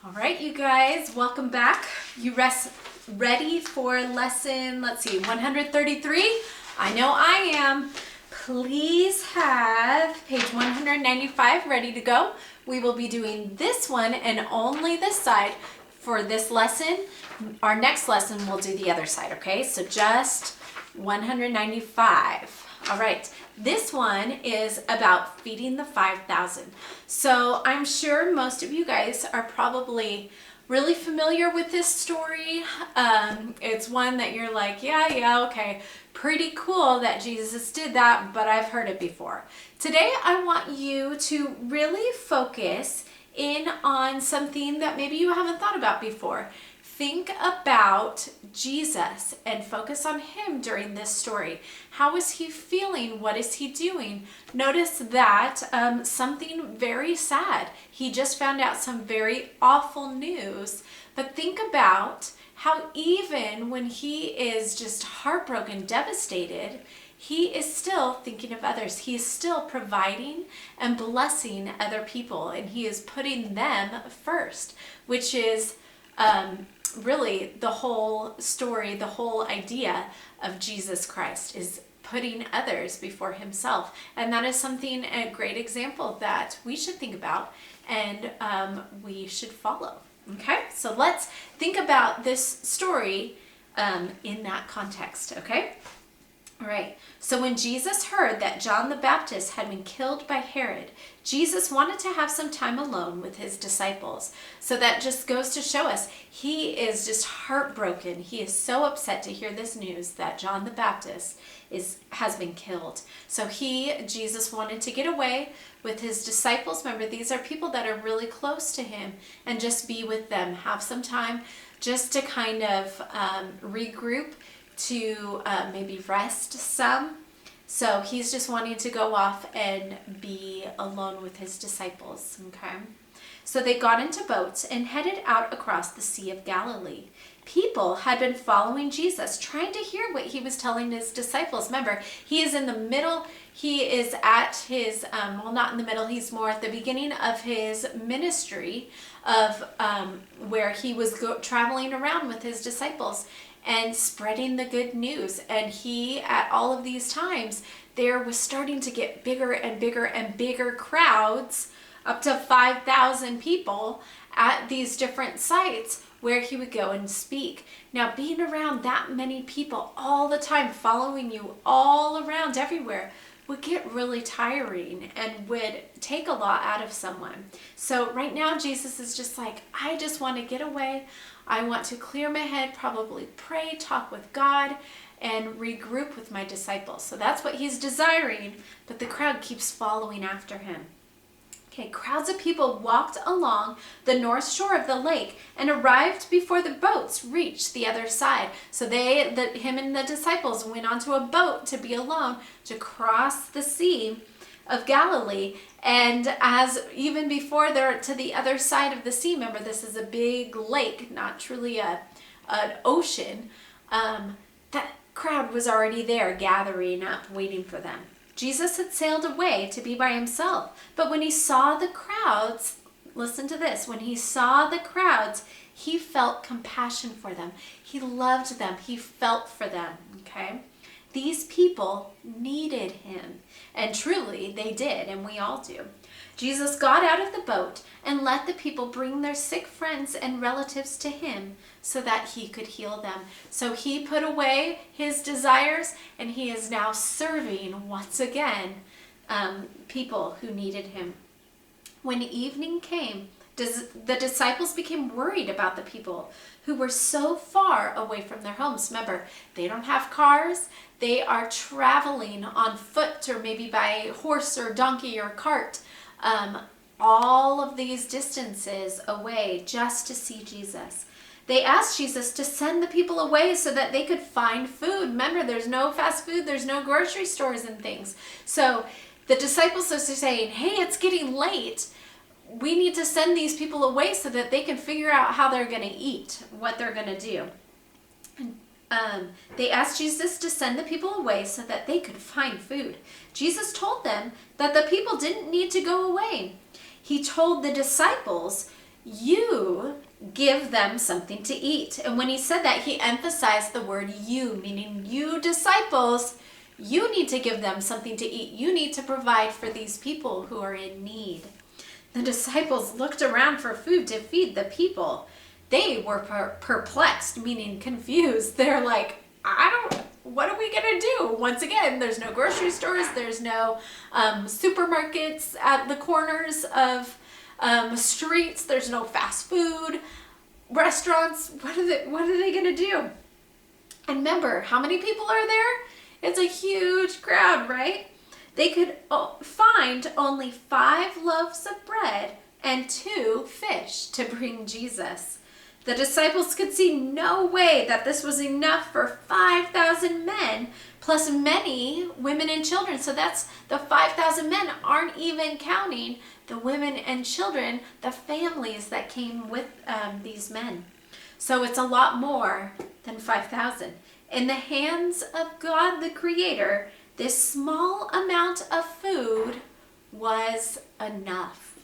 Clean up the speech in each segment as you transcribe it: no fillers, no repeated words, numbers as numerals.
All right, you guys, welcome back. You ready for lesson, 133? I know I am. Please have page 195 ready to go. We will be doing this one and only this side for this lesson. Our next lesson, we'll do the other side, okay? So just 195. All right, this one is about feeding the 5,000. So I'm sure most of you guys are probably really familiar with this story. It's one that you're like, yeah, okay, pretty cool that Jesus did that, but I've heard it before. Today, I want you to really focus in on something that maybe you haven't thought about before. Think about Jesus and focus on him during this story. How is he feeling? What is he doing? Notice that something very sad. He just found out some very awful news. But think about how even when he is just heartbroken, devastated, he is still thinking of others. He is still providing and blessing other people. And he is putting them first, which is really the whole story, the whole idea of Jesus Christ is putting others before himself. And that is something, a great example that we should think about and we should follow. Okay, so let's think about this story in that context, okay? All right, so when Jesus heard that John the Baptist had been killed by Herod, Jesus wanted to have some time alone with his disciples. So that just goes to show us he is just heartbroken. He is so upset to hear this news that John the Baptist has been killed. So Jesus wanted to get away with his disciples. Remember, these are people that are really close to him, and just be with them, have some time just to kind of regroup, to maybe rest some. So he's just wanting to go off and be alone with his disciples, okay? So they got into boats and headed out across the Sea of Galilee. People had been following Jesus, trying to hear what he was telling his disciples. Remember, he is in the middle. He is at his, well, not in the middle. He's more at the beginning of his ministry of where he was traveling around with his disciples and spreading the good news. And he, at all of these times, there was starting to get bigger and bigger and bigger crowds, up to 5,000 people at these different sites where he would go and speak. Now, being around that many people all the time, following you all around everywhere, would get really tiring and would take a lot out of someone. So right now, Jesus is just like, I just want to get away. I want to clear my head, probably pray, talk with God, and regroup with my disciples. So that's what he's desiring, but the crowd keeps following after him. Okay, crowds of people walked along the north shore of the lake and arrived before the boats reached the other side. So him and the disciples went onto a boat to be alone to cross the Sea of Galilee. And as even before they're to the other side of the sea, remember this is a big lake, not truly an ocean, that crowd was already there gathering up, waiting for them. Jesus had sailed away to be by himself, but when he saw the crowds, listen to this, when he saw the crowds, he felt compassion for them. He loved them. He felt for them, okay? These people needed him, and truly they did, and we all do. Jesus got out of the boat and let the people bring their sick friends and relatives to him so that he could heal them. So he put away his desires, and he is now serving once again people who needed him. When evening came, the disciples became worried about the people who were so far away from their homes. Remember, they don't have cars. They are traveling on foot or maybe by horse or donkey or cart, all of these distances away just to see Jesus. They asked Jesus to send the people away so that they could find food. Remember, there's no fast food, there's no grocery stores and things. So the disciples are saying, hey, it's getting late. We need to send these people away so that they can figure out how they're going to eat, what they're going to do. They asked Jesus to send the people away so that they could find food. Jesus told them that the people didn't need to go away. He told the disciples, you give them something to eat. And when he said that, he emphasized the word you, meaning you disciples, you need to give them something to eat. You need to provide for these people who are in need. The disciples looked around for food to feed the people. They were perplexed, meaning confused. They're like, what are we going to do? Once again, there's no grocery stores. There's no supermarkets at the corners of streets. There's no fast food restaurants. What are they going to do? And remember, how many people are there? It's a huge crowd, right? They could find only 5 loaves of bread and 2 fish to bring Jesus. The disciples could see no way that this was enough for 5,000 men, plus many women and children. So that's the 5,000 men aren't even counting the women and children, the families that came with these men. So it's a lot more than 5,000. In the hands of God the Creator, this small amount of food was enough.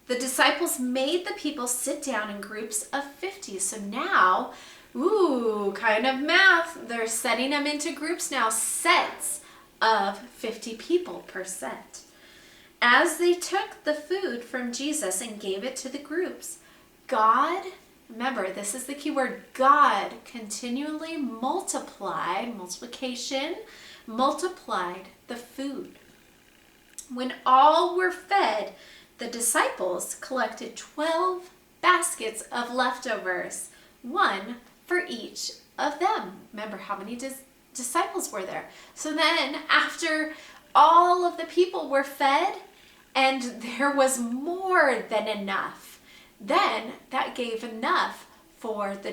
The disciples made the people sit down in groups of 50. So now, kind of math. They're setting them into groups now, sets of 50 people per set. As they took the food from Jesus and gave it to the groups, God, remember, this is the key word, God continually multiplied the food. When all were fed, the disciples collected 12 baskets of leftovers, 1 for each of them. Remember how many disciples were there? So then after all of the people were fed and there was more than enough, then that gave enough for the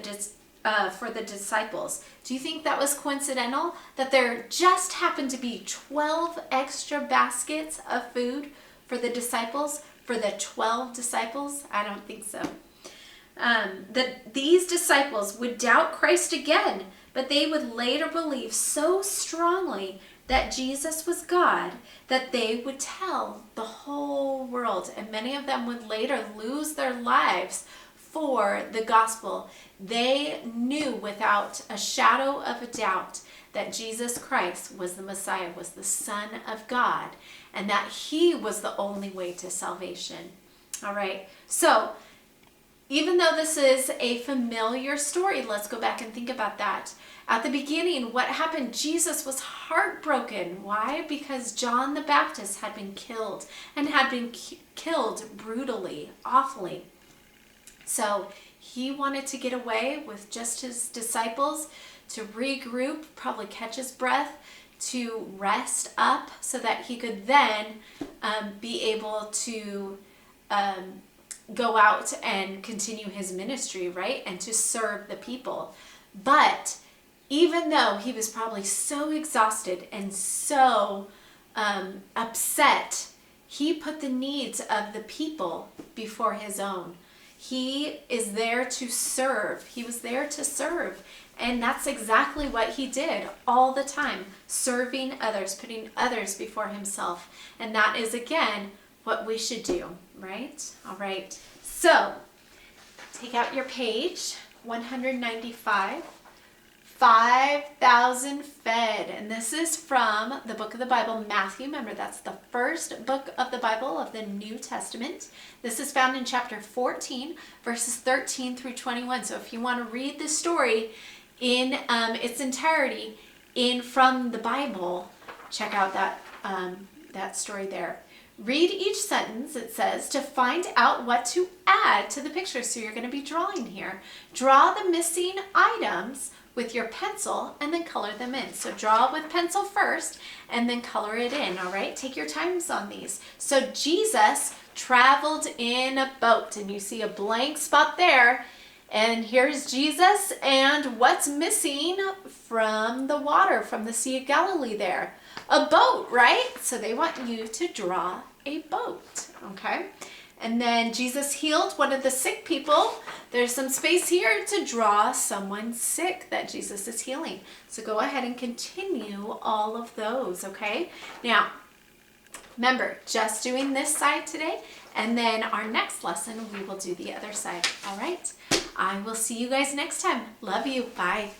disciples. Do you think that was coincidental that there just happened to be 12 extra baskets of food for the disciples, for the 12 disciples? I don't think so. That these disciples would doubt Christ again, but they would later believe so strongly that Jesus was God that they would tell the whole world, and many of them would later lose their lives for the gospel. They knew without a shadow of a doubt that Jesus Christ was the Messiah, was the Son of God, and that he was the only way to salvation. All right, so even though this is a familiar story, let's go back and think about that. At the beginning, what happened? Jesus was heartbroken. Why? Because John the Baptist had been killed, and had been killed brutally, awfully. So he wanted to get away with just his disciples to regroup, probably catch his breath, to rest up so that he could then be able to go out and continue his ministry, right? And to serve the people. But even though he was probably so exhausted and so upset, he put the needs of the people before his own. He is there to serve. He was there to serve. And that's exactly what he did all the time, serving others, putting others before himself. And that is, again, what we should do, right? All right. So take out your page, 195. 5,000 fed. And this is from the book of the Bible, Matthew. Remember, that's the first book of the Bible of the New Testament. This is found in chapter 14, verses 13 through 21. So if you want to read the story in its entirety from the Bible, check out that story there. Read each sentence, it says, to find out what to add to the picture. So you're going to be drawing here. Draw the missing items with your pencil and then color them in. So draw with pencil first and then color it in, all right? Take your times on these. So Jesus traveled in a boat, and you see a blank spot there. And here's Jesus, and what's missing from the water, from the Sea of Galilee there? A boat, right? So they want you to draw a boat, okay? And then Jesus healed one of the sick people. There's some space here to draw someone sick that Jesus is healing. So go ahead and continue all of those, okay? Now, Remember, just doing this side today, and then our next lesson, we will do the other side. All right? I will see you guys next time. Love you. Bye.